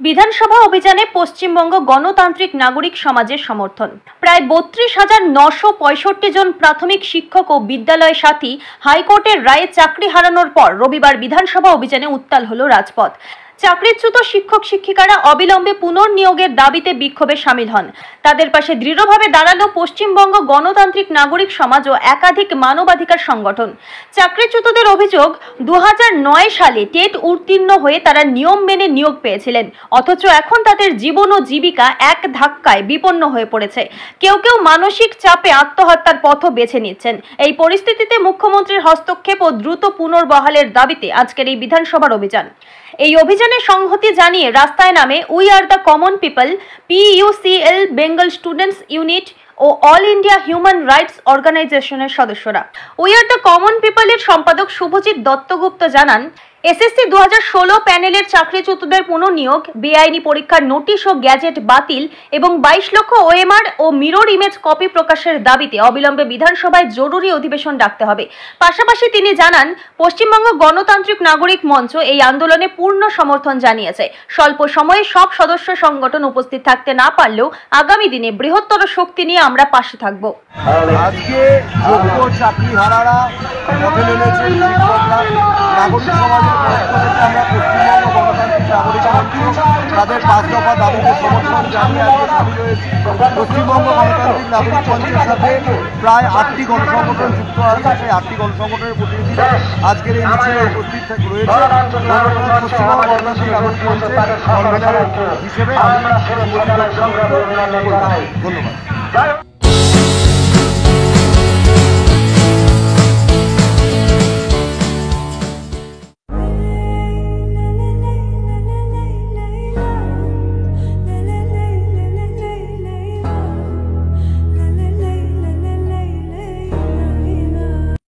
বিধানসভা অভিযানে পশ্চিমবঙ্গ গণতান্ত্রিক নাগরিক সমাজের সমর্থন। প্রায় ৩২,৯৬৫ জন প্রাথমিক শিক্ষক ও বিদ্যালয় সাথী হাইকোর্টের রায়ে চাকরি হারানোর পর রবিবার বিধানসভা অভিযানে উত্তাল হল রাজপথ। চাকরিচ্যুত শিক্ষক শিক্ষিকারা অবিলম্বে পুনর্নিয়োগের দাবিতে বিক্ষোভে সামিল হন। তাদের পাশে দৃঢ়ভাবে দাঁড়ালো পশ্চিমবঙ্গ গণতান্ত্রিক নাগরিক সমাজ ও একাধিক মানবাধিকার সংগঠন। চাকরিচ্যুতদের অভিযোগ, ২০০৯ সালে টেট উত্তীর্ণ হয়ে তারা নিয়ম মেনে নিয়োগ পেয়েছিলেন, অথচ এখন তাদের জীবন ও জীবিকা এক ধাক্কায় বিপন্ন হয়ে পড়েছে। কেউ কেউ মানসিক চাপে আত্মহত্যার পথও বেছে নিচ্ছেন। এই পরিস্থিতিতে মুখ্যমন্ত্রীর হস্তক্ষেপ ও দ্রুত পুনর্বহালের দাবিতে আজকের এই বিধানসভার অভিযান। এই অভিযানে সংহতি জানিয়ে রাস্তায় নামে we are the common people, PUCL, Bengal students unit ও অল ইন্ডিয়া হিউম্যান রাইটস অর্গানাইজেশনের সদস্যরা। উই আর দ্য কমন পিপলের সম্পাদক শুভজিৎ দত্তগুপ্ত জানান, এসএসসি ২০১৬ প্যানেলের চাকরিচ্যুতদের পুনর্নিয়োগ, বেআইনি পরীক্ষার নোটিশ ও গ্যাজেট বাতিল এবং ২২ লক্ষ OMR ও মিরর ইমেজ কপি প্রকাশের দাবিতে অবিলম্বে বিধানসভায় জরুরি অধিবেশন ডাকতে হবে। পাশাপাশি তিনি জানান, পশ্চিমবঙ্গ গণতান্ত্রিক নাগরিক মঞ্চ এই আন্দোলনে পূর্ণ সমর্থন জানিয়েছে। স্বল্প সময়ে সব সদস্য সংগঠন উপস্থিত থাকতে না পারলেও আগামী দিনে বৃহত্তর শক্তি নিয়ে আমরা পাশে থাকব। আজকে যোগ্য চাকরিহারারা পথে নেমেছে, নাগরিক সমাজের আমরা পশ্চিমবঙ্গ গণতান্ত্রিক নাগরিক মঞ্চ তাদের ৫ দফা দাবিতে সমর্থন জানিয়ে আজকে সামিল হয়েছি। পশ্চিমবঙ্গ গণতান্ত্রিক নাগরিক মঞ্চের সাথে প্রায় ৮টি গণসংগঠন যুক্ত আছে। সেই 8টি গণসংগঠনের প্রতিনিধিরা আজকের এই মিছিলে উপস্থিত রয়েছে। পশ্চিমবঙ্গ গণতান্ত্রিক নাগরিক মঞ্চের কনভেনার হিসেবে আমি ধন্যবাদ।